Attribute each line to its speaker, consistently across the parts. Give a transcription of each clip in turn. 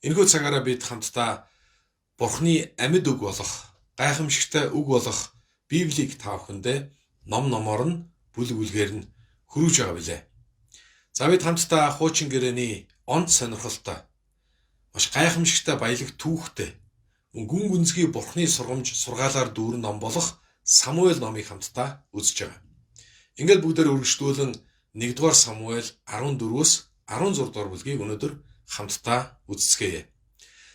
Speaker 1: Энэхүү цагаараа бид хамтдаа Бурхны амьд үг болох, гайхамшигтай үг болох Библийг та бүхэндээ ном номоор нь бүлэг бүлгээр нь хөрвж байгаа билээ. За бид хамтдаа хуучин гэрээний онц сонирхолтой, маш гайхамшигтай баялаг түүхтэй, гүн гүнзгий Бурхны сургамж сургаалаар дүүрэн ном болох Самуэль номыг хамтдаа үзэж байгаа. Ингээд бүгдээр үргэлжлүүлэн 1-р Самуэль 14-өөс 16 дугаар бүлгийг өнөөдөр хамтдаа үзцгээе.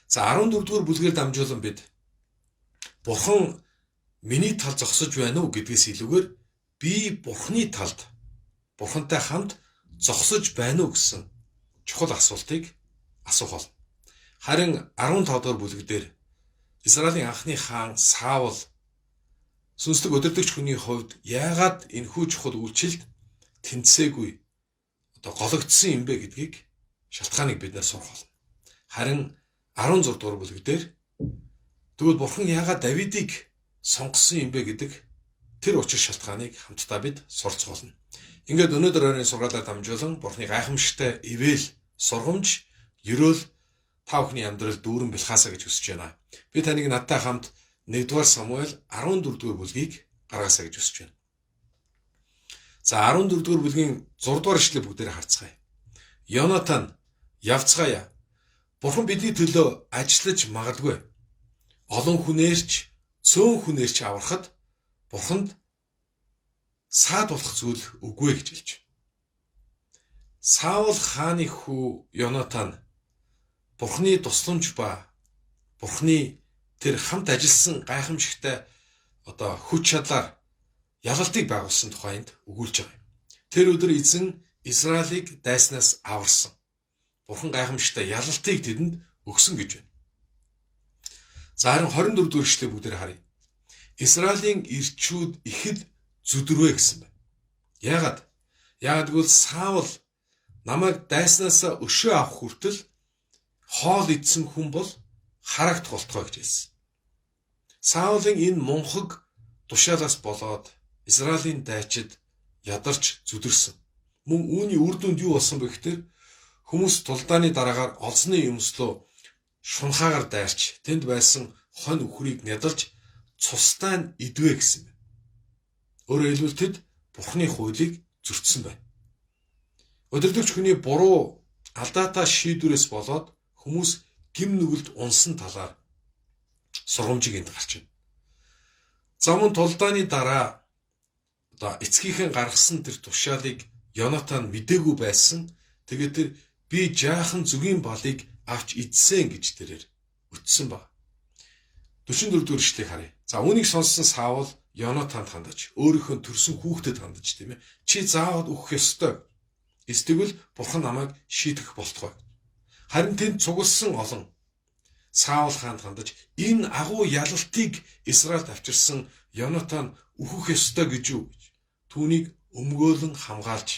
Speaker 1: За 14 дугаар бүлгээр дамжуулан бид Бурхан миний тал зогсож байна уу гэдгээс илүүгээр би Бурханы талд Бурхантай хамт зогсож байна уу гэсэн чухал асуултыг асуух болно. Харин 15 дугаар бүлэг дээр Израилийн анхны хаан Саул сүнслэг удирдагч хүний хувьд яагаад энэхүү чухал үйлчлэлд тэнцээгүй гологдсон юм бэ гэдгийг шалтгааныг биднээс сурах болно. Харин 16 дугаар бүлэгдэр тэгвэл Бурхан яагаад Давидыг сонгосон юм бэ гэдэг тэр учир шалтгааныг хамтдаа бид сурч болно. Ингээд өнөөдөр өрөөний сургаалаар дамжуулан Бурханы гайхамшигтай ивэл сургамж ерөөл та бүхний амьдрал дүүрэн бэлхаасаа гэж хүсэж байна. Би таныг надтай хамт 1-р Самуэль 14 дугаар бүлгийг гаргаасаа гэж хүсэж байна. За 14 дугаар бүлгийн 6 дугаар ишлэл бүгдээрээ харцгаая. Йонатан явцгаая. Бурхан бидний төлөө ажиллаж магадгүй. Олон хүнээрч, цөөн хүнээрч аврахад Бурханд саад болох зүйл үгүй гэж хэлж байна. Саул хааны хүү Йонатан Бурханы тусламж ба Бурханы тэр хамт ажилласан гайхамшигтай хүч чадлаар ялалтыг байгуулсан тухайд өгүүлж байгаа юм. Тэр өдөр эзэн Израилийг дайснаас аварсан. Бурхан гайхамшигтай ялалтыг тэдэнд өгсөн гэж байна. За харин 24 дугаар эшлэл бүгдээр харъя. Израилийн ирчүүд ихэд зүдрвэ гэсэн байна. Яагаад? Яагаад гэвэл Саул намайг дайснаас өшөө авах хүртэл хоол идсэн хүн бол харагт болтгоо гэж хэлсэн. Саулын энэ мунхаг тушаалаас болоод Израилийн дайчид ядарч зүдэрсэн. Мөн үүний үр дүнд юу болсон бэ гэхээр хүмүүс тулдааны дараагаар олзны юмслуу шунхаагаар дайрч тэнд байсан хонь үхрийг нядалж цустай нь идвэ гэсэн байна. Өөрөөр хэлбэл тэд Бурханы хуулийг зөрчсөн байна. Удирдагч хүний буруу алдаатай шийдвэрээс болоод хүмүүс гим нүгэлд унсан талаар сургамжийг энд гарч байна. Замун тулдааны дараа эцгийнхэн гаргасан тэр тушаалыг Йонатан мэдээгүй байсан. Тэгээд тэр би жаахан зүгийн балыг авч идсэн гэж тэрээр өтсөн баг. 44 дугаар эшлэгийг харъя. За үүнийг сонссон Саул Йонатанд хандаж өөрийнхөө төрсөн хүүхдэд хандаж тийм ээ. Чи заавал өгөх ёстой. Эсвэл Бурхан намайг шийдэх болтугай. Харин тэнд цугласан олон Саул хаанд хандаж энэ агуу ялалтыг Израильд авчирсан Йонатан өөхөх ёстой гэж юу гэж түүнийг өмгөөлөн хамгаалж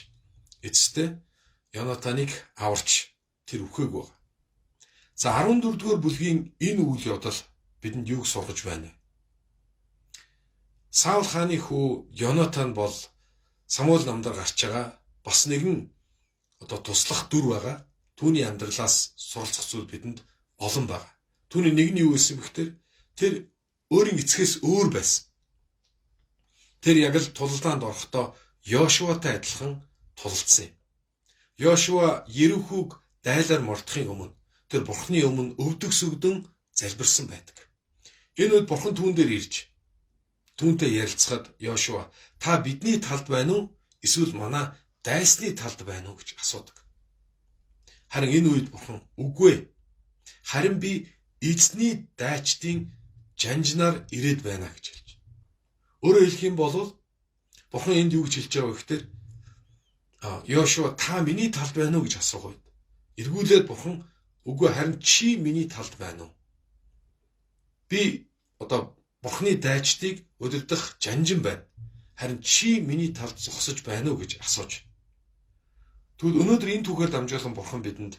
Speaker 1: эцэстээ Йонатаныг аварч тэр үхээгүй байгаа. За 14 дугаар бүлгийн энэ үйл явдал бидэнд юуг сургаж байна вэ? Саул хааны хүү Йонатан бол Самуэль намдар гарч байгаа бас нэгэн туслах дүр байгаа. Түүний амьдралаас суралцах зүйл бидэнд олон байгаа. Түүний нэг нь юу гэсэн бэхтэр тэр өөрийн эцгээс өөр байсан. Тэр яг л тулдаанд орохдоо Йошуатай адилхан тулалдсан юм. Йошуа Ерихүүг дайлаар мордохын өмнө тэр Бурханы өмнө өвдөг сүгдэн залбирсан байдаг. Энэ үед Бурхан түүн дээр ирж түүнтэй ярилцахад Йошуа та бидний талд байна уу? Эсвэл манай дайсны талд байна уу гэж асуудаг. Харин энэ үед Бурхан үгүй. Харин би эзний дайчдын жанжнаар ирээд байна гэж хэлж. Өөрөөр хэлэх юм бол Бурхан энд юу гэж хэлж байгаа вэ гэхээр Йошуа та миний талд байна уу гэж асуух үед эргүүлээд Бурхан үгүй харин чи миний талд байна уу? Би Бурханы дайчдыг удирдах жанжин байна. Харин чи миний талд зогсож байна уу гэж асууж. Тэгвэл өнөөдөр энэ түүхээр дамжуулан Бурхан бидэнд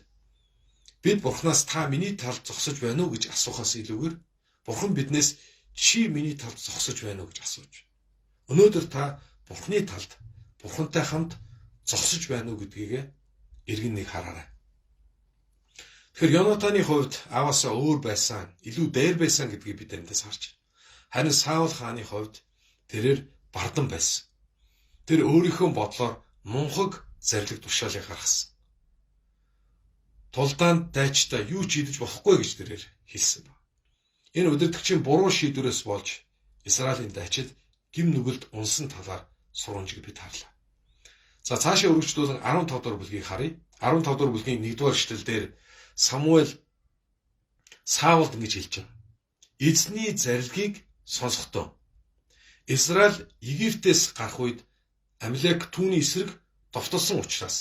Speaker 1: бид Бурханаас та миний талд зогсож байна уу гэж асуухаас илүүгээр Бурхан биднээс чи миний талд зогсож байна уу гэж асууж. Өнөөдөр та Бурханы талд Бурхантай хамт зогсож байна уу гэдгийг эргэн нэг хараарай. Тэгэхээр Йонатаны хувьд аваасаа өөр байсан, илүү дээр байсан гэдгийг бид эндээс харж байна. Харин Саул хааны хувьд тэрээр бардан байсан. Тэр өөрийнхөө бодлоор мунхаг зарлиг тушаалыг гаргасан. Тулдаанд дайчтай юу ч идэж болохгүй гэж тэрээр хэлсэн ба. Энэ удирдгчийн буруу шийдвэрээс болж Израилийн дайчид гим нүгэлд унсан талаар сурамжиг бид харлаа. За цаашаа өргөжлүүлэн 15 дугаар бүлгийг харъя. 15 дугаар бүлгийн 1-р эшлэл дээр Самуэль Саулд ингэж хэлж байна. Эзний зарилгийг сонсохдоо Израиль Египтээс гарах үед Амлек түүний эсрэг довтолсон учраас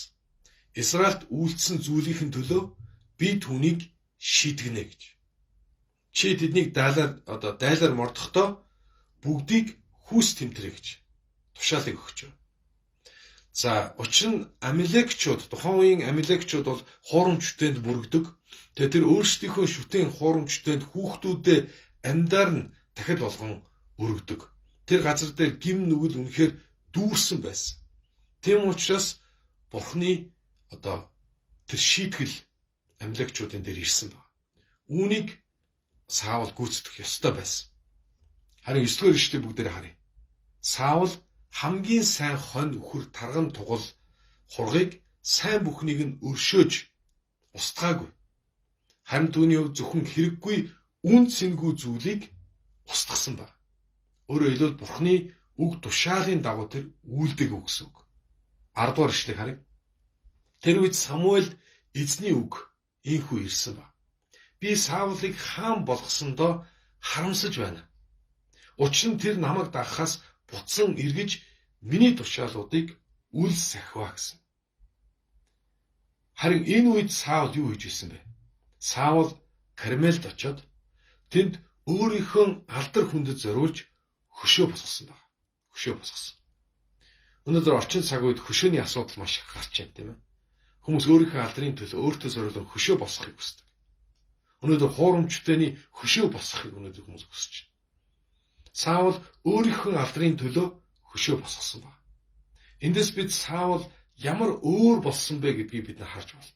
Speaker 1: Израильд үйлдсэн зүйлийн төлөө би түүнийг шийтгэнэ гэж. Чи тэднийг дайлаар мордохдоо бүгдийг хүүс тэмтрэ гэж тушаалыг өгч байна. За учир нь Амлекчууд, тухайн үеийн Амлекчууд бол хуурамч шүтээнд бүрэгдэг. Тэгээ тэр өөрсдийнхөө шүтээн хуурамч шүтээнд хүүхдүүдээ амьдаар нь дахид болгон өргөдөг. Тэр газар дээр гим нүгэл үнэхээр дүүрсэн байсан. Тийм учраас Бурхны тэр шийтгэл Амлекчуудын дээр ирсэн байна. Үүнийг Саул гүйцэтгэх ёстой байсан. Харин 9-р эшлэлийг бүгдээрээ харъя. Саул хамгийн сайн хонь үхэр тарган тугал хургийг сайн бүхнийг нь өршөөж устгаагүй. Харин түүний хувьд зөвхөн хэрэггүй үн цэнгүй зүйлийг устгасан ба. Өөрөөр хэлбэл Бурхны үг тушаалын дагуу тэр үйлдэг гэсэн үг. 10-р эшлэлийг харъя. Тэр үед Самуэль эзний үг ийхүү ирсэн ба. Би Саулыг хаан болгосондоо харамсаж байна. Учир нь тэр намайг дагахаас буцсан эргэж миний тушаалуудыг үл сахива гэсэн. Харин энэ үед Саул юу хийж ирсэн бэ? Саул Кармелд очиод тэнд өөрийнхөө алдар хүндэд зориулж хөшөө босгосон байна. Хөшөө босгосон. Өнөөдөр орчин цаг үед хөшөөний асуудал маш их гарч байна, тийм ээ. Хүмүүс өөрийнхөө алдрын төлөө өөртөө зориулсан хөшөө босгохыг хүсдэг. Өнөөдөр хуурамчтайны хөшөө босгохыг өнөөдөр хүмүүс хүсэж байна. Саул өөрийнхөө алдрын төлөө хөшөө босгосон байна. Эндээс бид Саул ямар өөр болсон бэ гэдгийг бид харж байна.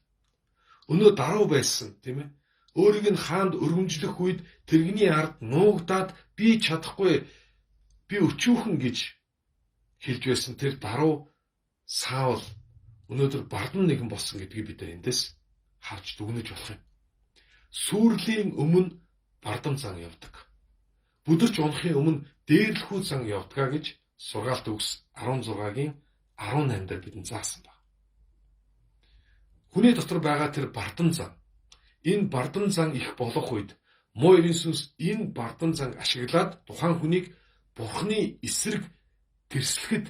Speaker 1: Өнөө даруй байсан, тийм ээ. Өөрийг нь хаанд өргөмжлөх үед тэрэгний ард нуугдаад би чадахгүй, би өчүүхэн гэж хэлж байсан тэр даруй Саул өнөөдөр бардан нэгэн болсон гэдгийг бид эндээс харж дүгнэж болох юм. Сүрлийн өмнө бардам зан явдаг. Бүдэрч унахын өмнө дээрлэхүү зан явдгаа гэж сургаалт үгс 16-гийн 18 дээр бидэнд заасан байна. Хүний дотор байгаа тэр бардам зан, энэ бардам зан их болох үед муу эрийн сүнс энэ бардам зан ашиглаад тухайн хүнийг Бурхны эсрэг тэрслэхэд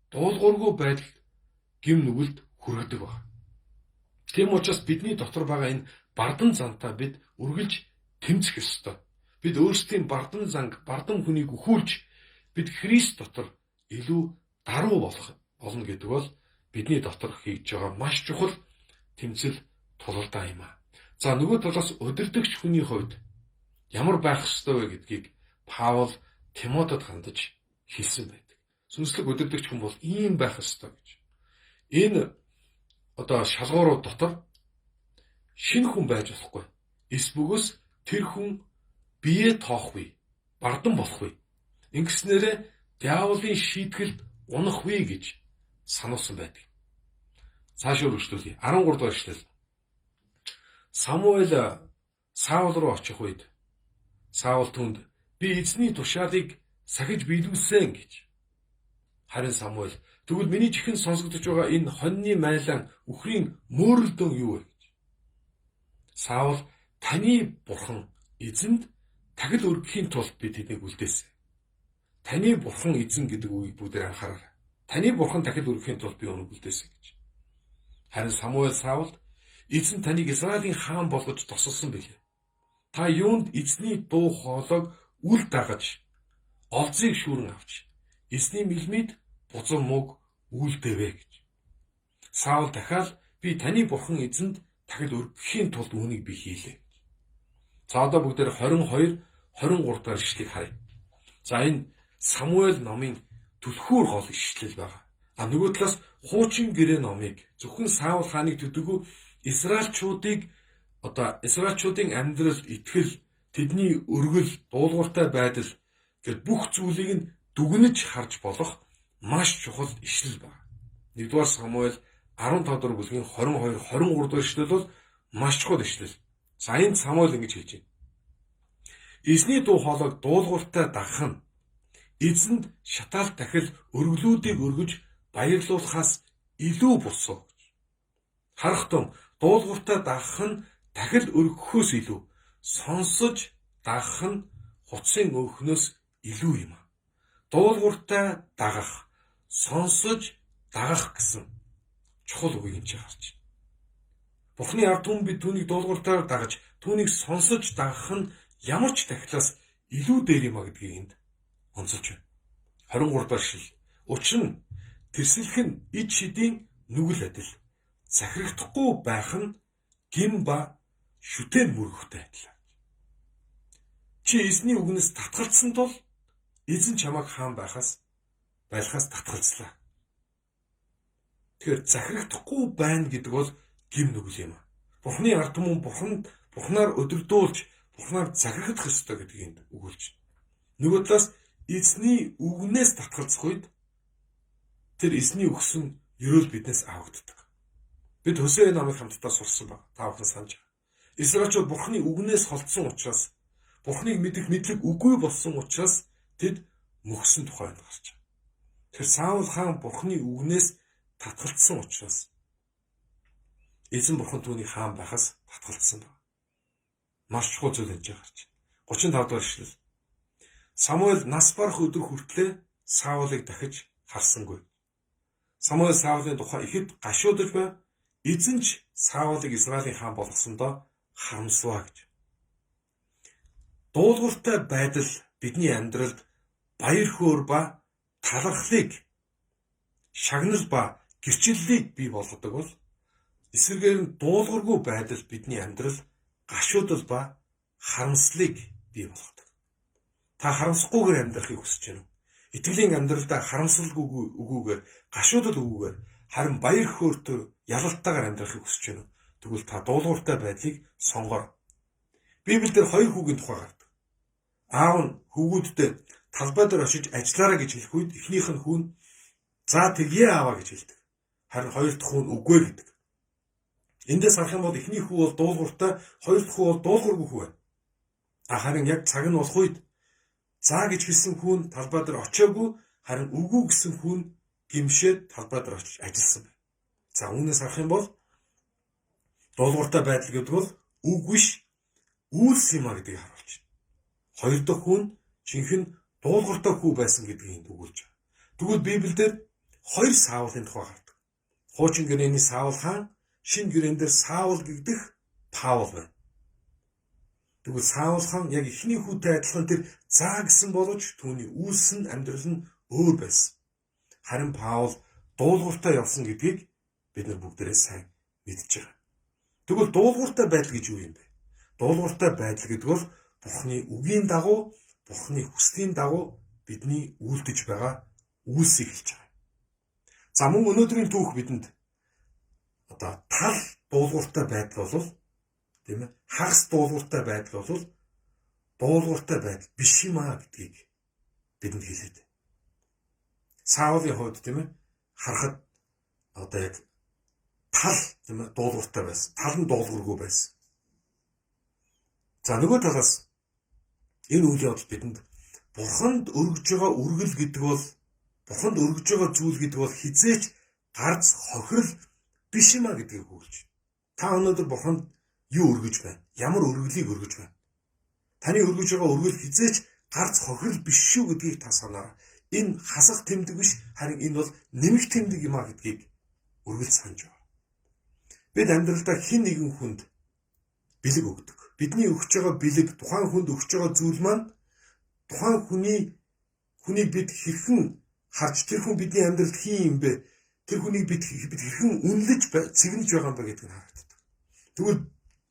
Speaker 1: дуулуургүй байдал гим нүгэлд хүргэдэг байна. Тийм учраас бидний дотор байгаа энэ бардам зантаа бид үргэлж тэмцэх ёстой. Бид өөрсдийн бардам занг, бардам хүнийг өхүүлж бид Христ дотор илүү даруй болно гэдэг бол бидний дотор хийж байгаа маш чухал тэмцэл тулалдаа юм аа. За нөгөө талаас удирдагч хүний хувьд ямар байх ёстой вэ гэдгийг Паул Тимотед хандаж хэлсэн байдаг. Сүнслэг удирдагч хүн бол ийм байх ёстой гэж. Энэ шалгуурууд дотор шинэ хүн байж болохгүй. Эсбүгээс тэр хүн бие тоохгүй, бардам болохгүй. Ингэснээрээ диаволын шийтгэлд унахгүй гэж сануулсан байдаг. Цаашаа үргэлжлүүлье. 13 дугаар эшлэл. Самуэль Саул руу очих үед Саул түнд би эзний тушаалыг сахиж биелүүлсэн гэж. Харин Самуэль тэгвэл миний чихэн сонсогдож байгаа энэ хоньны майлан үхрийн мөөрөлдөн юу вэ гэж. Саул таны бурхан эзэнд тахил өргөхийн тулд би тэднийг үлдээсэн. Таны бурхан эзэн гэдэг үгийг бүгдээр анхаараарай. Таны бурхан тахил өргөхийн тулд би өнөг үлдээсэн гэж. Харин Самуэль Саулд эзэн таныг Израилийн хаан болгож тосолсон билээ. Та юунд эзний дуу хоолойг үл дагаж олзыг шүүрэн авч эзний мэлмид бузар мөг үлдээвэ гэж. Саул дахиад би таны бурхан эзэнд тахил өргөхийн тулд үүнийг би хийлээ. За одоо бүгдээр 22, 23 дахь ишлэгийг харъя. За энэ Самуэль номын түлхүүр гол ишлэл байгаа. Нөгөө талаас хуучин гэрээ номыг зөвхөн Саул хааныг төдөггүй Израильчуудыг Одоо Израильчуудын амьдрал, итгэл, тэдний өргөл, дуулууртай байдал гэд бүх зүйлийг нь дүгнэж харж болох маш чухал ишлэл байна. 1-р Самуэль 15 дугаар бүлгийн 22, 23 дугаар ишлэл бол маш чухал ишлэл. За энд Самуэль ингэж хэлж байна. Эзний дуу хоолойг дуулууртай дагах нь эзэнд шатаалт дахил өргөлүүдийг өргөж баярлуулахаас илүү бусуу. Харах тун дуулууртай дагах нь дахил өргөхөөс илүү, сонсож дагах нь хуцсын өөхнөөс илүү юм. Дуулууртай дагах, сонсож дагах гэсэн чухал үгийг энэ харж байна. Бурхны ард түмэн бид түүнийг дуулууртайгаар дагаж, түүнийг сонсож дагах нь ямар ч тахилаас илүү дээр юм а гэдгийг энд онцолж байна. 23 дахь шил. Учир нь тэрслэх нь ид шидийн нүгэл адил. Захирагдахгүй байх нь гин ба шүтэн мөргөхтэй адил. Чи эзний үгнээс татгалцсан тул эзэн чамайг хаан байлахаас татгалцлаа. Тэгэхээр захирагдахгүй байна гэдэг бол гин нүгэл юм. Бурхны ард түмэн Бурхнаар өдөрдүүлж, Бурхнаар захирагдах ёстой гэдгийг энд өгүүлж байна. Нөгөө талаас эзний үгнээс татгалзах үед тэр эзний өгсөн ерөөл биднээс авагддаг. Бид Хөсей намыг хамтдаа сурсан баг. Та бүхэн санаж байгаа. Израильчууд Бурхны үгнээс холдсон учраас, Бурхныг мэдэх мэдлэг үгүй болсон учраас тэд мөхсөн тухайд гарч байна. Тэр Саул хаан Бурхны үгнээс татгалцсан учраас эзэн Бурхан түүний хаан байхаас татгалцсан баг. Маш чухал зүйл энэ гарч байна. 35 дугаар ишлэл. Самуэль нас барах өдөр хүртлээр Саулыг дахиж харсангүй. Самуэль Саулын тухай ихэд гашуудж байв. Эзэн ч Саулыг Израилийн хаан болгосондоо харамслаа гэж. Дуулууртай байдал бидний амьдралд баяр хөөр ба талархлыг, шагнал ба гэрчлэлийг бий болгодог бол эсвэргээр нь дуулуургүй байдал бидний амьдрал гашуудал ба харамслыг бий болгодог. Та харамсахгүйгээр амьдрахыг хүсэж байна уу? Итгэлийн амьдралдаа харамсалгүйгээр, гашуудал үгүйгээр харин баяр хөөртэй ялалтайгаар амьдрахыг хүсэж байна уу? Тэгвэл та дуулууртай байдлыг сонгоор. Библиэлд хоёр хүүгийн тухай гардаг. Аав нь хүүгүүддээ талбай дээр очиж ажиллаарай гэж хэлэх үед эхнийх нь хүүн за тэгье ааваа гэж хэлдэг. Харин хоёр дахь хүүн үгүй гэдэг. Эндээс харах юм бол эхний хүү бол дуулууртай, хоёр дахь хүү бол дуулуургүй хүү байна. Харин яг цаг нь болох үед за гэж хэлсэн хүн талбай дээр очиагүй, харин үгүй гэсэн хүн гимшээд талбай дээр очиж ажилласан байна. За үүнээс харах юм бол дуулууртай байдал гэдэг бол үг биш, үйлс юм а гэдгийг харуулж байна. Хоёр дахь хүн жинхэнэ дуулууртай хүү байсан гэдгийг энд өгүүлж байна. Тэгвэл Библиэлд хоёр Саулын тухай гардаг. Хуучин гэрээний Саул хаан, шинэ гэрээн дээр Саул гэгдэх Паул байна. Тэгвэл Саул хаан яг эхний хүүтэй адилхан тэр заа гэсэн боловч түүний үйлс нь амьдрал нь өөр байсан. Харин Паул дуулууртай явсан гэдгийг бид нар бүгдээрээ сайн мэдж байгаа. Тэгвэл дуулууртай байдал гэж юу юм бэ? Дуулууртай байдал гэдэг бол Бурхны үгийн дагуу, Бурхны хүслийн дагуу бидний үйлдэж байгаа үйлсийг хэлж байгаа. За мөн өнөөдрийн түүх бидэнд тал дуулууртай байдал бол тийм ээ хагас дуулууртай байдал бол дуулууртай байдал биш юм аа гэдгийг бидэнд хэлээд. Саулын хувьд тийм ээ харахад одоо яг тал тийм ээ дуулууртай байсан. Тал нь дуулуургүй байсан. За нөгөө талаас энэ үйл явдал бидэнд Бурханд өргөж байгаа үргэл гэдэг бол Бурханд өргөж байгаа зүйл гэдэг бол хизээч гарц хохирол биш юм а гэдгийг өгүүлж. Та өнөөдөр Бурханд юу өргөж байна? Ямар өргөлийг өргөж байна? Таны өргөж байгаа өргөл хизээч гарц хохирол биш шүү гэдгийг та санаарай. Энэ хасах тэмдэг биш, харин энэ бол нэмэх тэмдэг юм а гэдгийг өргөл санаж байна. Бид амьдралдаа хэн нэгэн хүнд бэлэг өгдөг. Бидний өгч байгаа бэлэг, тухайн хүнд өгч байгаа зүйл маань тухайн хүнийг бид хэрхэн харж тэр хүн бидний амьдралд хин юм бэ? Тэр хүнийг бид хэрхэн үнэлж цэгнэж байгаа юм бэ гэдгийг харагддаг. Тэгвэл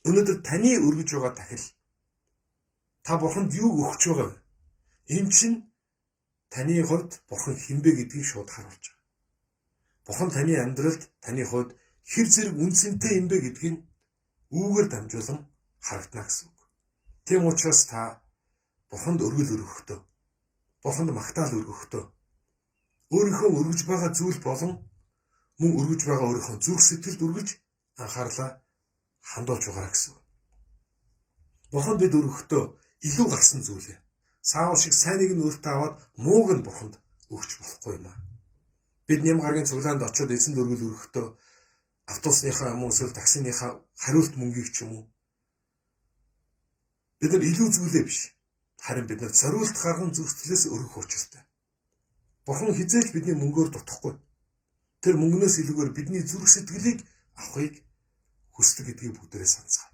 Speaker 1: өнөөдөр таны өргөж байгаа тахил та Бурханд юу өгч байгаа вэ? Энэ чинь таны хувьд Бурхан хэн бэ гэдгийг шууд харуулж байгаа. Бурхан таны амьдралд таны хувьд хэр зэрэг үнцэнтэй юм бэ гэдгийг үүгээр дамжуулан харагдана гэсэн үг. Тийм учраас та Бурханд өргөл өргөхдөө, Бурханд магтаал өргөхдөө өөрийнхөө өргөж байгаа зүйл болон мөн өргөж байгаа өөрийнхөө зүрх сэтгэлд өргөж анхаарлаа хандуулж байгаарай гэсэн үг. Бурханд бид өргөхдөө илүү гарсан зүйлээ. Саул шиг сайныг нь өөртөө аваад мууг нь Бурханд өгч болохгүй юм аа. Бид нэм гарагийн цуглаанд очиод эзэнд өргөл өргөхдөө автобусныхаа юм уу эсвэл таксиныхаа хариулт мөнгийг ч юм уу бид нар илүү зүйлээ биш. Харин бид нар зориулт гарган зүрхтлээс өргөх учиртай. Бурхан хизээж бидний мөнгөөр дутахгүй. Тэр мөнгнөөс илүүгээр бидний зүрх сэтгэлийг авахыг хүсдэг гэдгийг бүгдээрээ санацгаая.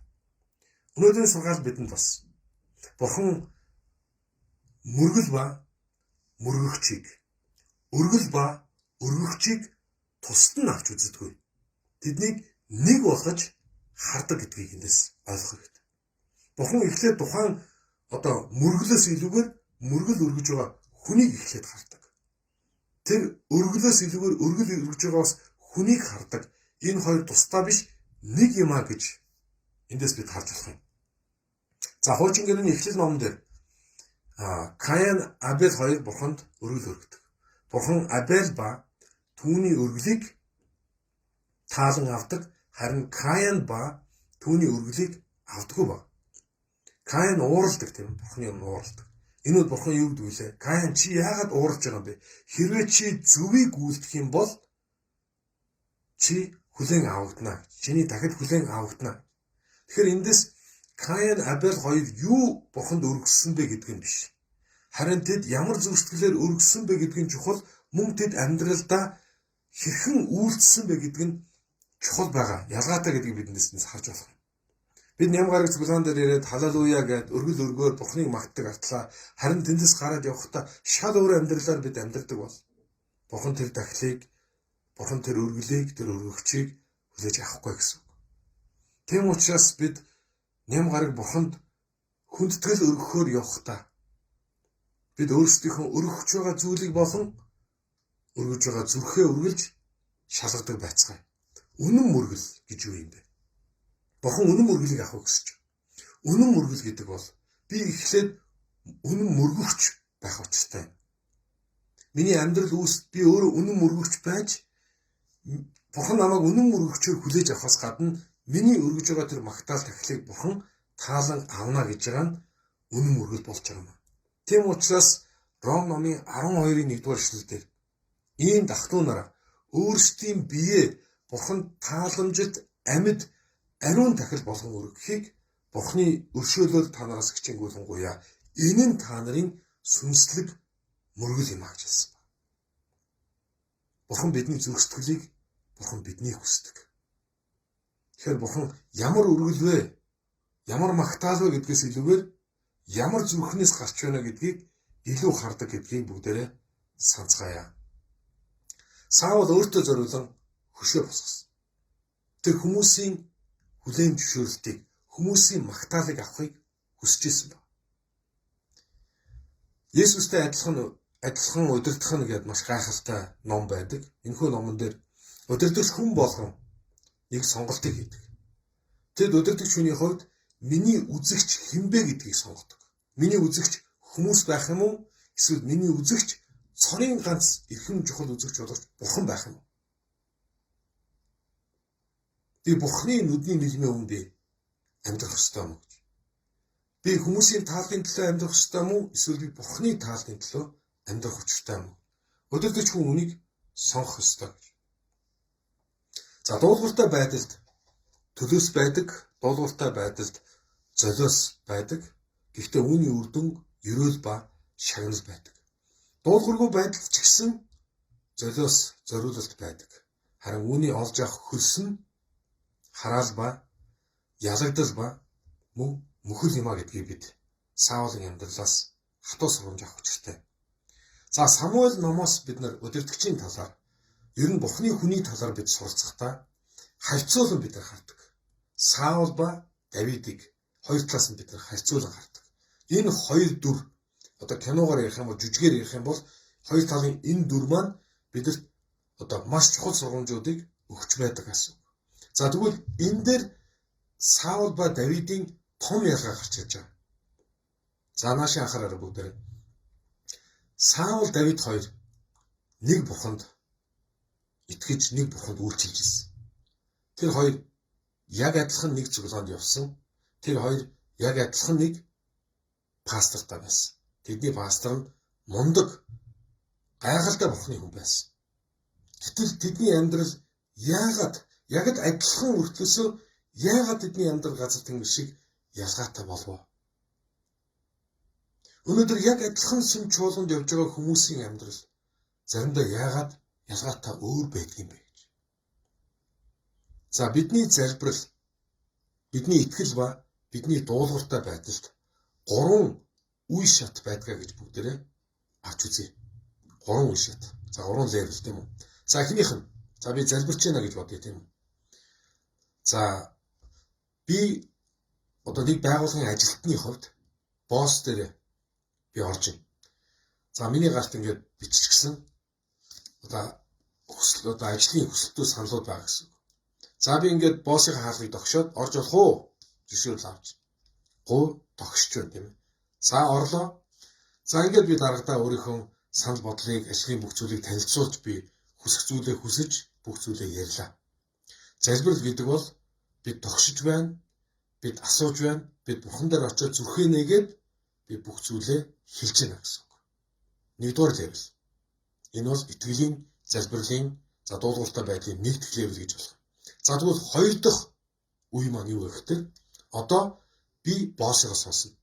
Speaker 1: Өнөөдрийн сургаал бидэнд бас Бурхан мөргөл ба мөргөгчийг, өргөл ба өргөгчийг тусад нь авч үздэггүй. Тэднийг нэг болгож хардаг гэдгийг эндээс ойлгох хэрэгтэй. Бурхан эхлээд тухайн мөргөлөөс илүүгээр мөргөл өргөж байгаа хүнийг эхлээд хардаг. Тэр өргөлөөс илүүгээр өргөл өргөж байгаа бас хүнийг хардаг. Энэ хоёр тусдаа биш нэг юм а гэж эндээс бид харж болох юм. За хуучин гэрээний эхлэл номон дээр Каин, Абель хоёр Бурханд өргөл өргөдөг. Бурхан Абель ба түүний өргөлийг таалан авдаг, харин Каин ба түүний өргөлийг авдаггүй ба. Каин ууралдаг тийм Бурханы өмнө ууралдаг. Энэ бол Бурхан юу гэдэг вэ? Каин чи яагаад ууралж байгаа юм бэ? Хэрвээ чи зөвийг гүйцэтгэх юм бол чи хүлээн авагдана. Чиний дахид хүлээн авагдана. Тэгэхээр эндээс Каин, Абель хоёр юу Бурханд өргөссөн бэ гэдэг нь биш. Харин тэд ямар зүрхсэтгэлээр өргөссөн бэ гэдэг нь чухал, мөн тэд амьдралдаа хэрхэн үйлдэлсэн бэ гэдэг нь чухал байгаа. Ялгаатай гэдгийг биднээс харж болох юм. Бид ням гараг цуглаан дээр ирээд халелуя гэд өргөл өргөөр Бурханыг магтдаг артлаа харин тэндээс гараад явхдаа шал өөр амьдралаар бид амьдардаг бол Бурхан тэр дахлыг, Бурхан тэр өргөлийг, тэр өргөгчийг хүлээж авахгүй гэсэн үг. Тийм учраас бид ням гараг Бурханд хүндэтгэл өргөхөөр явхдаа бид өөрсдийнхөө өргөж байгаа зүйлийг болон өргөж байгаа зүрхээ өргөлж шалгадаг байцгаая. Үнэн мөргөл гэж юу юм бэ? Бурхан үнэн мөргөлийг авах гэж. Үнэн мөргөл гэдэг бол би эхлээд үнэн мөргөгч байх учиртай. Миний амьдрал үүсэд би өөрөө үнэн мөргөгч байж Бурхан намайг үнэн мөргөгчөөр хүлээж авахаас гадна миний өргөж байгаа тэр магтаал тахлыг Бурхан таалан авна гэж байгаа нь үнэн мөргөл болж байгаа юм. Тийм учраас Ром номын 12-ийн 1-р эшлэлдэр ийм дахлуунаараа өөрсдийн биеэ Бурханд тааламжилт амьд ариун тахил болгон өргөхийг Бурханы өршөөлөөр та нараас хичээнгүүлэнгуяа энэ нь та нарын сүнслэг мөргөл юм аа гэж хэлсэн байна. Бурхан бидний зүрх сэтгэлийг Бурхан биднийг хүсдэг. Тэгэхээр Бурхан ямар өргөл вэ? Ямар магтаал вэ гэдгээс илүүгээр ямар зүрхнээс гарч байна гэдгийг илүү хардаг гэдгийг бүгдээрээ санацгаая. Саул өөртөө зориулан хөшөө босгосон. Тэр хүмүүсийн хүлээн зөвшөөрлтийг, хүмүүсийн магтаалыг авахыг хүсэж байсан ба. Есүстэй адилхан удирдах нь гэдэг маш гайхалтай ном байдаг. Энэхүү номон дээр удирдагч хүн болгон нэг сонголтыг хийдэг. Тэд удирдагч хүний хувьд миний үзэгч хинбэ гэдгийг сонгодог. Миний үзэгч хүмүүс байх юм уу? Эсвэл миний үзэгч цорын ганц эрхэм чухал үзэгч болох Бурхан байх юм уу? Би Бурханы нүдний нэлмээ өмнө би амьдрах ёстой юм гэж. Би хүмүүсийн тааллын төлөө амьдрах ёстой юм уу? Эсвэл би Бурханы тааллын төлөө амьдрах учиртай юм уу? Удирдагч хүн үнийг сонгох ёстой гэж. За дуулууртай байдалд төлөөс байдаг, дуулууртай байдалд золиос байдаг. Гэхдээ үүний үр дүн ерөөл ба шагнал байдаг. Дуулуургүй байдалд ч гэсэн золиос зориулалт байдаг. Харин үүний олж авах хөлс нь хараал ба ялагдал ба мөн мөхөл юм а гэдгийг бид Саулын амьдралаас хатуу сургамж авах учиртай. За Самуэль номоос бид нар удирдагчийн талаар, ер нь Бурханы хүний талаар бид суралцахдаа харьцуулан бид нар хардаг. Саул ба Давидыг хоёр талаас нь бид нар харьцуулан хардаг. Энэ хоёр дүр киногоор ярих юм бол, жүжигээр ярих юм бол хоёр талын энэ дүр маань бидэрт маш чухал сургамжуудыг өгч байдаг гэсэн. За тэгвэл энэ дээр Саул ба Давидын том ялгаа гарч ирж байгаа. За наашаа анхаараарай бүгдээрээ. Саул Давид хоёр нэг бурханд итгэж нэг бурханд үйлчилж ирсэн. Тэр хоёр яг адилхан нэг цуглаанд явсан. Тэр хоёр яг адилхан нэг пастортай байсан. Тэдний пастор нь мундаг гайхалтай бурхны хүн байсан. Гэтэл тэдний амьдрал яг адилхан өртлөөсөө яагаад тэдний амьдрал газар тэнгэр шиг ялгаатай болов? Өнөөдөр яг адилхан сүм чуулганд явж байгаа хүмүүсийн амьдрал заримдаа яагаад ялгаатай өөр байдгийм бэ гэж. За бидний залбирал, бидний итгэл ба бидний дуулууртай байдалд 3 үе шат байдгаа гэж бүгдээрээ авч үзье. 3 үе шат. За 3 левел тийм үү. За эхнийх нь за би залбирч байна гэж бодъё тийм үү. За би одоо нэг байгууллагын ажилтны хувьд босс дээр би орж ийн. За миний гарт ингээд биччихсэн одоо ажлын хүсэлтүүд саналууд байгаа гэсэн. За би ингээд боссын хаалгыг тогшоод орж болох уу? Жишээл авч. Гоо тогшч байна тийм ээ. За орлоо. За ингээд би дараагадаа өөрийнхөө санал бодлыг, ажлын бүх зүйлийг танилцуулж би хүсэх зүйлээ хүсэж бүх зүйлээ ярьлаа. Залбирал гэдэг бол бид тогшиж байна, бид асууж байна, бид бурхан дээр очиод зүрхээ нээгээд би бүх зүйлээ хэлж байна гэсэн үг. Нэгдүгээр левел. Энэ бол итгэлийн, залбирлын, дуулууртай байдлын нэгдүгээр левел гэж болох. За тэгвэл хоёр дахь үе маань юу вэ гэхээр одоо би боссоо сонсно.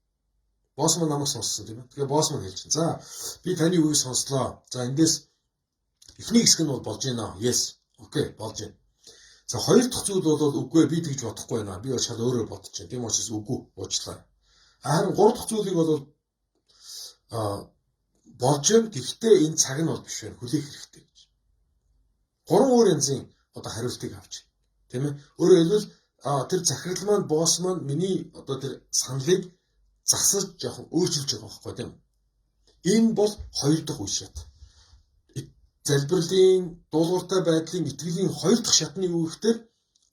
Speaker 1: Босс маань намайг сонссон тийм ээ. Тэгээ босс маань хэлж байна. За би таны үгийг сонслоо. За эндээс эхний хэсэг нь бол болж байна. Yes. Окей, болж байна. За хоёр дахь зүйл бол үгүй би тэгж бодохгүй байна. Би шал өөрөөр бодож байна. Тийм учраас үгүй уучлаа. Харин гурав дахь зүйлийг бол болж байна. Гэхдээ энэ цаг нь бол биш байна. Хүлээх хэрэгтэй гэж. 3 өөр янзын одоо хариултыг авч. Тийм ээ. Өөрөөр хэлбэл тэр захирал маань босс маань миний одоо тэр саналыг засаж жоохон өөрчилж байгаа байхгүй тийм. Энэ бол хоёр дахь үе шат. Залбирлын, дуулууртай байдлын, итгэлийн хоёр дахь шатны юу гэхээр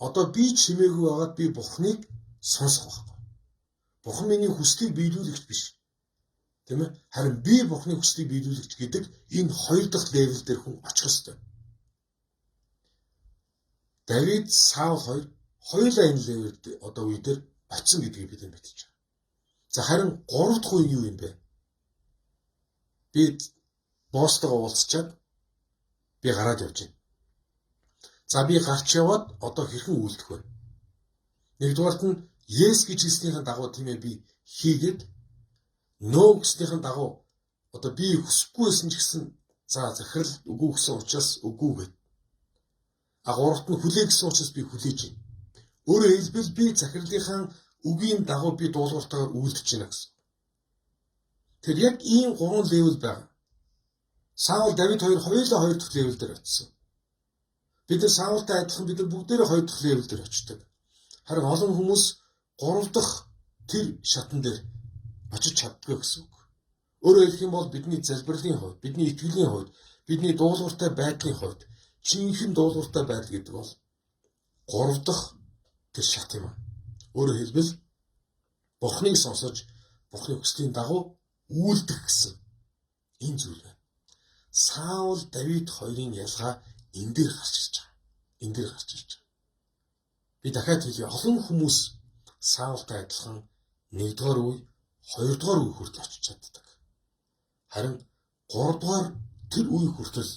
Speaker 1: одоо би чимээгүй байгаад би Бурхныг сонсох байхгүй. Бурхан миний хүслийг биелүүлэгч биш. Тийм ээ? Харин би Бурхны хүслийг биелүүлэгч гэдэг энэ хоёр дахь левел дээр хүн очих ёстой. Давид, Саул хоёулаа энэ левел одоо үе дээр очисон гэдгийг бид мэдэж байна. За харин 3 дахь үе юу юм бэ? Би босстойгоо уулзчаад би гараад явж байна. За би гарч яваад одоо хэрхэн үйлдэх вэ? Нэгдүгээрт нь Yes гэж хэлснийхэн дагуу тийм ээ би хийгээд No гэснийхэн дагуу одоо би хүсэхгүй байсан ч гэсэн за захирал үгүй гэсэн учраас үгүй гэв. Гуравт нь хүлээх гэсэн учраас би хүлээж байна. Өөрөөр хэлбэл би захирлынхаа үгийн дагуу би дуулууртайгаар үйлдэж байна гэсэн. Тэр яг ийм 3 левел байна. Саул, Давид хоёулаа хоёр дахь левел дээр очсон. Бид нар Саултай адилхан бид нар бүгдээрээ хоёр дахь левел дээр очдог. Харин олон хүмүүс 3 дахь тэр шатан дээр очиж чаддгүй гэсэн үг. Өөрөөр хэлэх юм бол бидний залбирлын хувьд, бидний итгэлийн хувьд, бидний дуулууртай байдлын хувьд жинхэнэ дуулууртай байдал гэдэг бол 3 дахь тэр шат юм. Өөрөөр хэлбэл Бурхныг сонсож, Бурхны хүслийн дагуу үйлдэх гэсэн энэ зүйл байна. Саул, Давид хоёрын ялгаа энэ дээр гарч ирж байгаа. Энэ дээр гарч ирж байгаа. Би дахиад хэлье, олон хүмүүс Саултай адилхан 1-р үе, 2-р үе хүртэл очиж чаддаг. Харин 3-р тэр үе хүртэл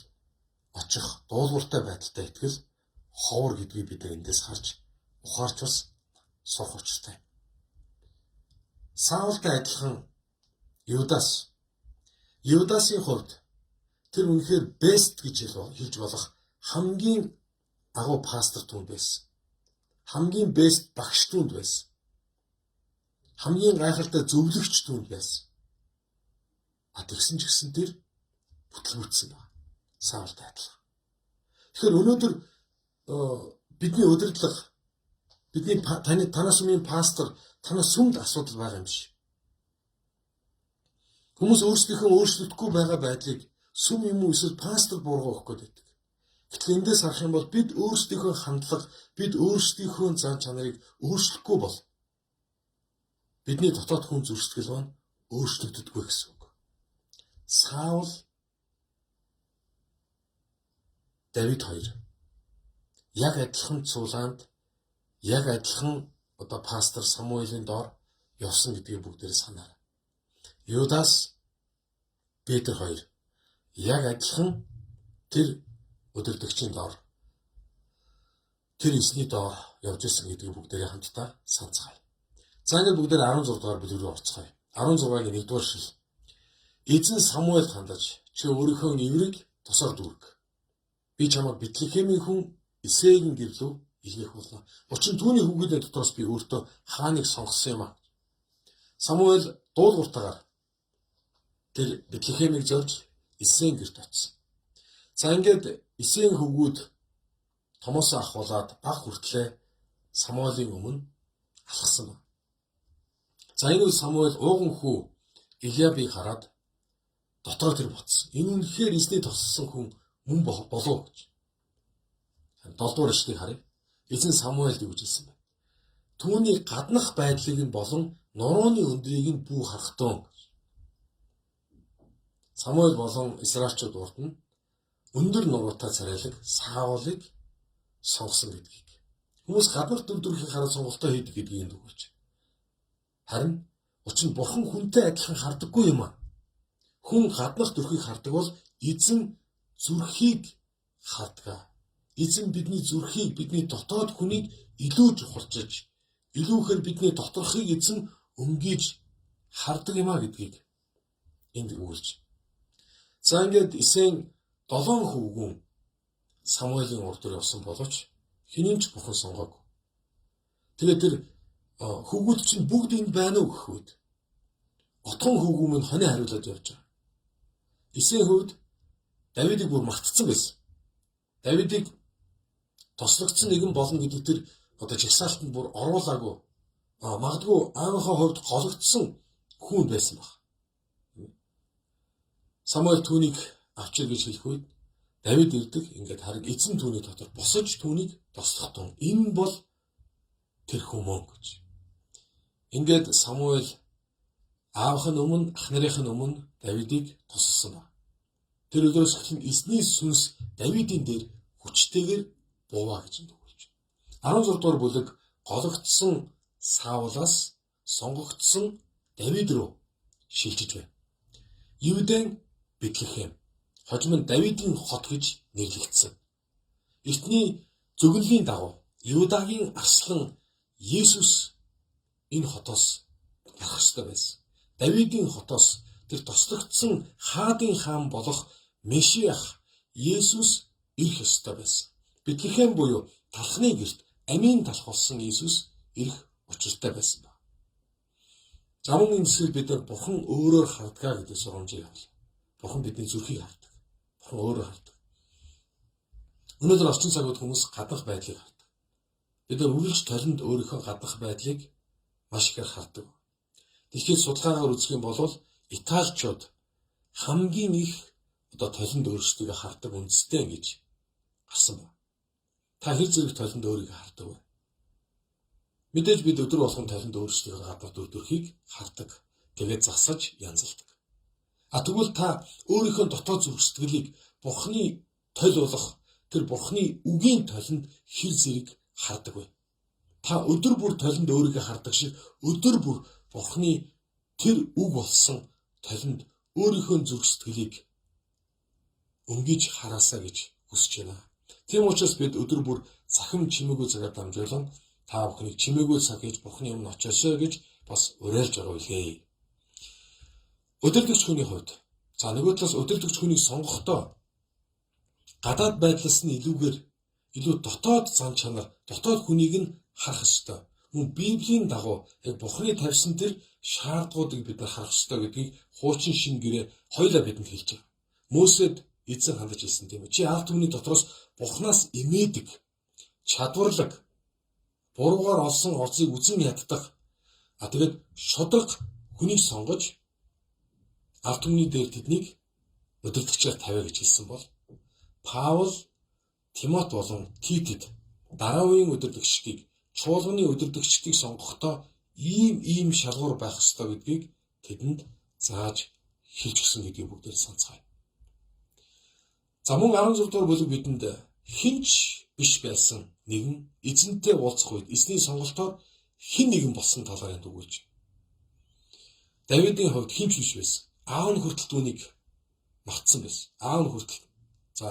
Speaker 1: очих дуулууртай байдалтай итгэл ховор гэдгийг бид эндээс харж ухаарч бас сурах учиртай. Саултай адилхан Юдасын хувьд тэр үнэхээр best гэж хэлж болох хамгийн агуу пастор түнд байсан. Хамгийн best багш түнд байсан. Хамгийн гайхалтай зөвлөгч түнд байсан. Тэгсэн ч гэсэн тэр бүтлгүүцсэн байна. Саултай адилхан. Тэгэхээр өнөөдөр бидний удирдлага танаас өмнө пастор танаас сүмд асуудал байгаа юм биш. Хүмүүс өөрсдийнхөө өөрчлөгдөхгүй байгаа байдлыг сүм юм уу эсвэл пастор буруу өгөх гээд байдаг. Гэтэл эндээс харах юм бол бид өөрсдийнхөө хандлага, бид өөрсдийнхөө зан чанарыг өөрчлөхгүй бол бидний дотоод хүн зүрх-сэтгэл маань өөрчлөгддөггүй гэсэн үг. Саул, Давид хоёр яг адилхан цуулаанд, яг адилхан пастор Самуэлийн доор явсан гэдгийг бүгдээр санаарай. Юдас, Петр хоёр яг адилхан тэр удирдагчийн доор, тэр эсний доор явж исэн гэдгийг бүгдээрээ хамтдаа санацгаая. За ингээд бүгдээр 16 дугаар бүлэг рүү орцгоё. 16-гийн 1-р шил. Эзэн Самуэль хандаж, чи өөрийнхөө эврэг тосоор дүүрэг. Би чамайг Бэтлехемийн хүн Исегийн гэрлүү илгээх болно. Учир нь түүний хүүгүүдийн дотроос би өөртөө хааныг сонгосон юм а. Самуэль дуулууртаагаар тэр Бэтлехемийг зорж Исегийн гэрт очив. За ингээд Исегийн хүүгүүд томоосоо ахуулаад баг хүртлээ Самуэлийн өмнө алхсан байна. За энэ үе Самуэль ууган хүү Илиабыг хараад дотоо тэр ботсон. Энэ үнэхээр эзний туссан хүн мөн болов гэж. 7-р эшлэгийг харъя. Эзэн Самуэльд юу гэж хэлсэн бэ? Түүний гаднах байдлыг нь болон нурууны өндрийг нь бүү харахтун. Самуэль болон Израильчууд урд нь өндөр нуруутай царайлаг Саулыг сонгосон гэдгийг. Хүмүүс гаднах дүр төрхийг хараад сонголтоо хийдэг гэдгийг дүгнэж. Харин учир нь бурхан хүнтэй адилхан хардаггүй юм а. Хүн гаднах төрхийг хардаг бол эзэн зүрхийг хардаг. Эзэн бидний зүрхийг, бидний дотоод хүнийг илүү чухалчилж, илүүхээр бидний доторхыг эзэн өнгөж хардаг юм а гэдгийг энд өгүүлж. За ингээд Исеийн 7 хүүгүн Самуэлийн урд дээр явсан боловч хинэнч бурхан сонгоогүй. Тэгээд тэр хүүгүүд чинь бүгд энд байна уу гэх үед отгон хүүгүү минь хонио хариулаад явж байгаа. Исеийн хувьд Давидыг бүр мартцсан байсан. Давидыг тослогдсон нэгэн болно гэдэг тэр жагсаалтанд бүр оруулаагүй. Магадгүй аавынхаа хувьд гологдсон хүн байсан баг. Самуэль түүнийг авчир гэж хэлэх үед Давид ирдэг, ингээд харин эзэн түүний дотор босож түүнийг тослохдон. Энэ бол тэр хүмүүс гэж. Ингээд Самуэль аавынх нь өмнө, ах нарын өмнө Давидыг тусалсан баг. Тэр өдрөөс эхлэн эзний сүнс Давидын дээр хүчтэйгээр буваа гэж дүгнэж байна. 16 дугаар бүлэг гологдсон Саулаас сонгогдсон Давид руу шилжиж байна. Юудын Бэтлехем, хожим нь Давидын хот гэж нэрлэгдсэн. Эртний зөвлөлийн дагуу Юдагийн арслан Есүс энэ хотоос гарах ёстой байсан. Давидын хотоос тэр тослогдсон хаадын хаан болох Месиах Есүс ирэх ёстой байсан. Бэтлехем буюу талхны гэрт амийн талх болсон Есүс ирэх учиртай байсан ба. За мөн энэ зүйл бид бурхан өөрөөр хардгаа гэдэг сургамжийг авлаа. Бурхан бидний зүрхийг хардаг. Бурхан өөрөөр хардаг. Өнөөдөр орчин цагууд хүмүүс гаднах байдлыг хардаг. Бид үргэлж толинд өөрийнхөө гаднах байдлыг маш ихээр хардаг. Дэлхийд судалгаагаар үзэх юм бол Италичууд хамгийн их толинд өөрсдөө хардаг үндэстэй гэж гарсан байна. Та хэр зэрэг толинд өөрийгөө хардаг вэ? Мэдээж бид өдөр болгон толинд өөрсдөө гаднах дүр төрхийг хардаг. Тэгээд засаж янзалдаг. Тэгвэл та өөрийнхөө дотоод зүрх сэтгэлийг Бурхны толь болох тэр Бурхны үгийн толинд хэр зэрэг хардаг вэ? Та өдөр бүр толинд өөрийгөө хардаг шиг өдөр бүр Бурхны тэр үг болсон толинд өөрийнхөө зүрх сэтгэлийг өнгөж хараасаа гэж хүсэж байна. Тийм учраас бид өдөр бүр цахим чимээгүй цагаар дамжуулан та бүхнийг чимээгүй цаг гэж Бурхны өмнө очиосоо гэж бас уриалж байгаа үлээ. Өдөртөгч хүний хувьд нөгөө талаас өдөртөгч хүнийг сонгохдоо гадаад байдлаас нь илүү дотоод зан чанар, дотоод хүнийг нь харах ёстой. Мөн Библийн дагуу яг Бурхны тавьсан тэр шаардлагуудыг бид харах ёстой гэдгийг хуучин шин гэрээ хоёлаа бидэнд хэлж байгаа. Мөсед эзэн хандаж хэлсэн тийм үү? Чи алт хүний дотроос Бурханаас эмээдэг, чадварлаг, буруугаар олсон орцыг үзэн яддаг. Тэгээд шудраг хүнийг сонгож алт хүний дээр тэднийг өдөртөгчөөр тавиа гэж хэлсэн бол Паул Тимот болон Титэд дараа үеийн удирдагчдыг, чуулганы удирдагчдыг сонгохдоо ийм шалгуур байх ёстой гэдгийг тэдэнд зааж хэлж өгсөн гэдгийг бүгдээр санацгаая. За мөн 16 дугаар бүлэг бидэнд хинч биш байсан нэгэн эзэнтэй уулзах үед эзний сонголтоор хэн нэгэн болсон талаар дүгүүлж байна. Давидын хувьд хинч биш байсан. Аав нь хүртэл түүнийг магтсан байсан. Аав нь хүртэл. За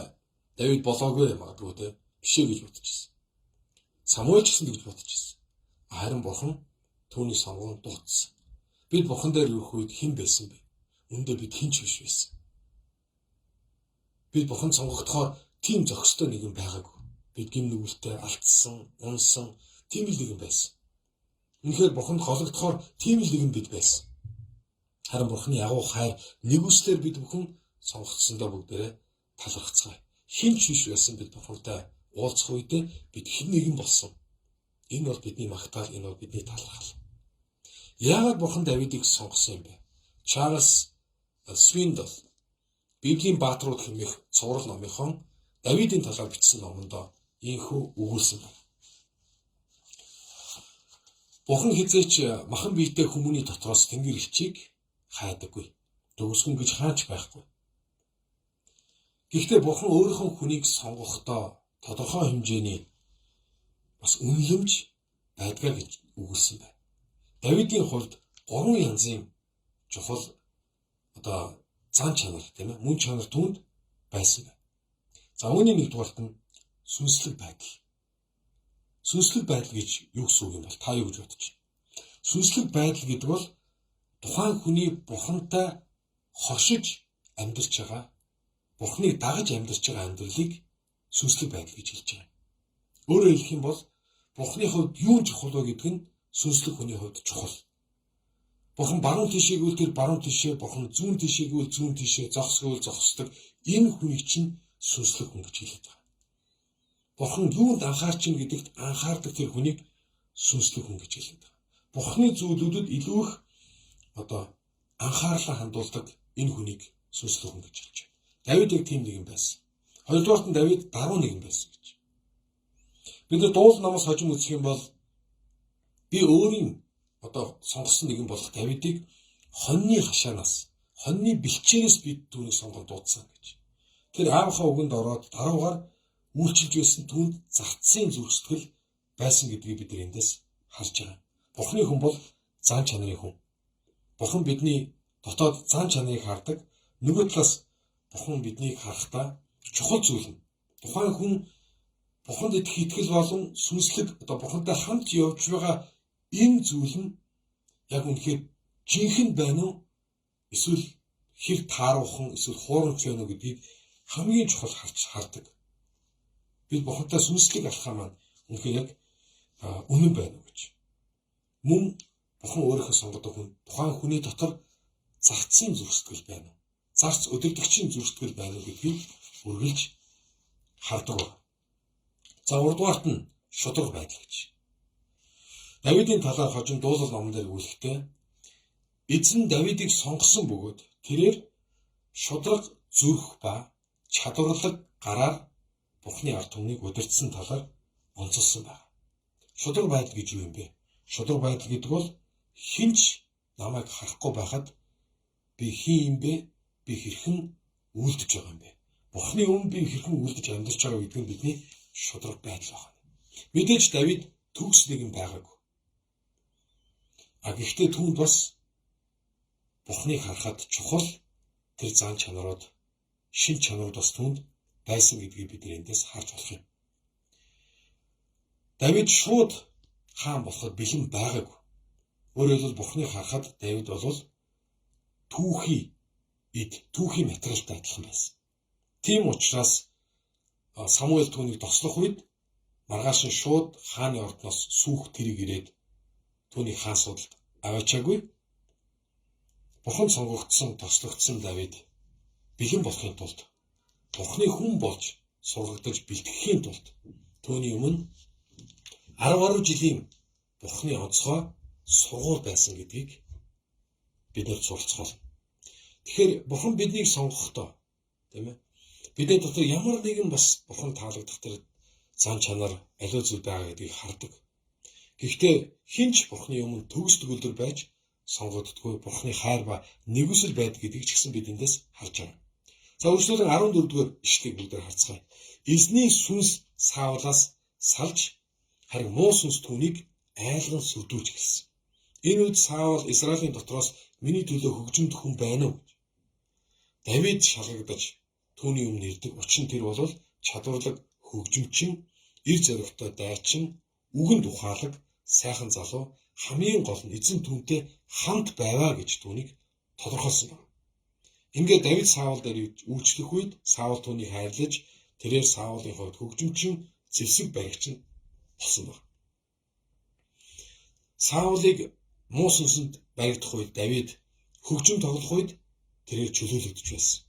Speaker 1: Давид болоогүй магадгүй те бишээ гэж бодож байсан. Самуэль ч гэсэн тэгж бодож байсан. Харин бурхан түүний сонгон дуудсан. Бид бурхан дээр ирэх үед хэн байсан бэ? Үндэ бид хинч биш байсан. Бид бурханд сонгогдохоор тийм зохистой нэгэн байгаагүй. Бид гин нүгэлтэй алдсан, унсан тийм л нэгэн байсан. Үнэхээр бурханд гологдохоор тийм л нэгэн бид байсан. Харин бурханы агуу хайр нэгүслэр бид бүхэн сонгогдсондоо бүгдээрээ талархацгаая. Хинч биш байсан бид бурхантай уулзах үедээ бид хэн нэгэн болсон. Энэ бол бидний магтаал, энэ бол бидний талархал. Яагаад бурхан Давидыг сонгосон юм бэ? Чарльз Свиндл Библийн бааtruуд хэмээх цуврал номынхон Давидын талаар бичсэн номондоо ийхүү өгүүлсэн байна. Бурхан хизээч махан биетэй хүмүүний дотроос тэнгэр элчийг хайдаггүй. Төгсгөн гэж хаач байхгүй. Гэхдээ бурхан өөрийнхөө хүнийг сонгохдоо тодорхой хэмжээний бас үнэлэмж байдгаа гэж өгүүлсэн байна. Давидын хувьд 3 янзын чухал зан чанар тийм ээ мөн чанар түнд байсан байна. За үүний нэгдүгээрт нь сүнслэг байдал. Сүнслэг байдал гэж юу гэсэн үг юм бол та юу гэж бодож байна? Сүнслэг байдал гэдэг бол тухайн хүний бурхантай хоршиж амьдарч байгаа, бурханыг дагаж амьдарч байгаа амьдралыг сүнслэг байдал гэж хэлж байгаа. Өөрөөр хэлэх юм бол бурханы хувьд юу чухал вэ гэдэг нь сүнслэг хүний хувьд чухал. Бурхан баруун тишээ гэвэл тэр баруун тишээ, бурхан зүүн тишээ гэвэл зүүн тишээ, зогс гэвэл зогсдог. Энэ хүний чинь сүнслэг хүн гэж хэлээд байгаа. Бурхан юунд анхаарч ийн гэдэгт анхаардаг тэр хүнийг сүнслэг хүн гэж хэлээд байгаа. Бурханы зүйлүүдэд илүү их анхаарлаа хандуулдаг энэ хүнийг сүнслэг хүн гэж хэлж байна. Давид яг тийм нэгэн байсан. Хоёрдугаарт нь Давид даруй нэгэн байсан гэж. Бид нар дуул номоос хожим үзэх юм бол би өөрийн сонгосон нэгэн болох Давидыг хоньны хашаанаас, хоньны бэлчээрээс бид түүнийг сонгон дуудсан гэж. Тэр аавынхаа үгэнд ороод даруугаар үйлчилж байсан түүнд зарцсан зүрхсэтгэл байсан гэдгийг бид эндээс харж байгаа. Бурханы хүн бол зан чанарын хүн. Бурхан бидний дотоод зан чанарыг хардаг. Нөгөө талаас бурхан биднийг харахдаа чухал зүйл нь тухайн хүн бурханд итгэл болон сүнслэг бурхантай хамт явж байгаа энэ зүйл нь яг үнэхээр жинхэнэ байна уу? Эсвэл хэр тааруухан, эсвэл хуурамч байна уу гэдгийг хамгийн чухал хардаг. Бид бурхантай сүнслэг алхаа маань үнэхээр яг үнэн байна уу гэж. Мөн бурхан өөрийнхөө сонгодог хүн тухайн хүний дотор зарцсан зүрхсэтгэл байна уу? Зарц өдөрдөгчийн зүрхсэтгэл байна уу гэдгийг үргэлж хардаг. За урдугаарт нь шудраг байдал гэж. Давидын талаар хожим дуулал номон дээр өгүүлэхдээ эзэн Давидыг сонгосон бөгөөд тэрээр шудраг зүрх ба чадварлаг гараар Бурхны ард түмнийг удирдсан талаар онцолсон байна. Шудраг байдал гэж юу юм бэ? Шудраг байдал гэдэг бол хинч намайг харахгүй байхад би хин юм бэ? Би хэрхэн үйлдэж байгаа юм бэ? Бурхны өмнө би хэрхэн үйлдэж амьдарч байгаа гэдэг нь бидний шудраг байдал байна. Мэдээж Давид төгс нэгэн байгаагүй. Гэхдээ түүнд бас Бурхныг харахад чухал тэр зан чанарууд, шин чанарууд бас түүнд байсан гэдгийг бид эндээс харж болох юм. Давид шууд хаан болоход бэлэн байгаагүй. Өөрөөр хэлбэл Бурхныг харахад Давид бол түүхий материалтай адилхан байсан. Тийм учраас Самуэль түүнийг тослох үед маргааш нь шууд хааны ордноос сүүх тэрэг ирээд түүний хаан судалд аваачаагүй. Бурхан сонгогдсон, тослогдсон Давид бэлэн болохын тулд Бурхны хүн болж сургагдаж бэлтгэхийн тулд түүний өмнө 10 гаруй жилийн Бурхны онцгой сургууль байсан гэдгийг бид нар суралцгаал. Тэгэхээр Бурхан биднийг сонгохдоо тийм ээ Бидний дотор ямар нэгэн бас Бурхан таалагдах тэр зан чанар аливаа зүйл байгаа гэдгийг хардаг. Гэхдээ хинч Бурханы өмнө төгс төгөлдөр байж сонгогддоггүй. Бурханы хайр ба нэгүсэл байдаг гэдгийг ч гэсэн бид эндээс харж байгаа. За үргэлжлүүлэн 14-р ишлэгийг бүгдээр харцгаая. Эзний сүнс Саулаас салж харин муу сүнс түүнийг айлган сүрдүүлж гэлсэн. Энэ үед Саул Израилийн дотроос миний төлөө хөгжимд хүн байна уу? Давид шалгагдаж түүний өмнө ирдэг. Учир нь тэр бол чадварлаг хөгжимчин, ир зоригтой дайчин, үгэнд ухаалаг, сайхан залуу, хамгийн гол нь эзэн түүнтэй хамт байваа гэж түүнийг тодорхойлсон байна. Ингээд Давид Саул дээр үйлчлэх үед Саул түүнийг хайрлаж, тэрээр Саулын хувьд хөгжимчин, зэвсэг баригчин болсон байна. Саулыг муу сүнсэнд баригдах үед Давид хөгжим тоглох үед тэрээр чөлөөлөгдөж байсан.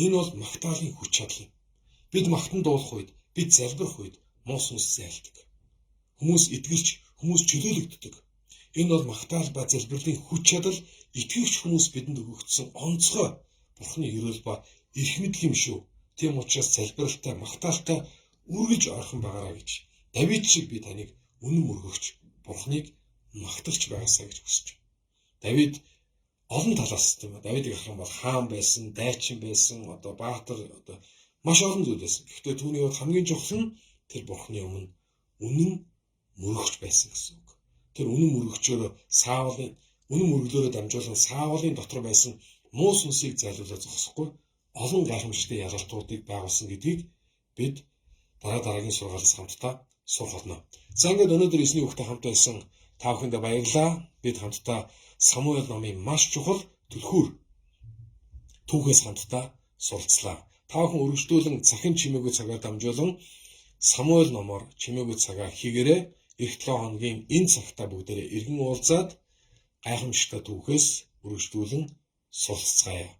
Speaker 1: Энэ бол магтаалын хүч чадал юм. Бид магтан дуулах үед, бид залбирах үед муу сүнс зайлдаг. Хүмүүс итгэж, хүмүүс чөлөөлөгддөг. Энэ бол магтаал ба залбирлын хүч чадал, итгэгч хүмүүс бидэнд өгөгдсөн онцгой Бурханы ерөөл ба эрх мэдэл юм шүү. Тийм учраас залбиралтай, магтаалтай үргэлж орхон байгаарай гэж Давид шиг би таныг үнэн мөргөгч Бурханыг магталж байгаасаа гэж хүсэж байна. Давид олон талаас тийм ба Давидыг харах юм бол хаан байсан, дайчин байсан, одоо баатар, одоо маш олон зүйл байсан. Гэхдээ түүний хувьд хамгийн чухал нь тэр Бурханы өмнө үнэн мөргөгч байсан гэсэн үг. Тэр үнэн мөргөгчөөр Саулын үнэн мөргөлөөрөө дамжуулан Саулын дотор байсан муу сүнсийг зайлуулж зогсохгүй олон гайхамшигтай ялалтуудыг байгуулсан гэдгийг бид дараагийн сургаалаас хамтдаа сурах болно. За ингээд өнөөдөр эзний үгтэй хамт байсан та бүхэндээ баярлалаа. Бид хамтдаа Самуэль номын маш чухал түлхүүр түүхээс хамтдаа суралцлаа. Та бүхэн үргэлжлүүлэн цахим чимээгүй цагаар дамжуулан Самуэль номоор чимээгүй цагаа хийгээрэй. Эх 7 хоногийн энэ цагтаа бүгдээрээ эргэн уулзаад гайхамшигтай түүхээс үргэлжлүүлэн суралцгаая.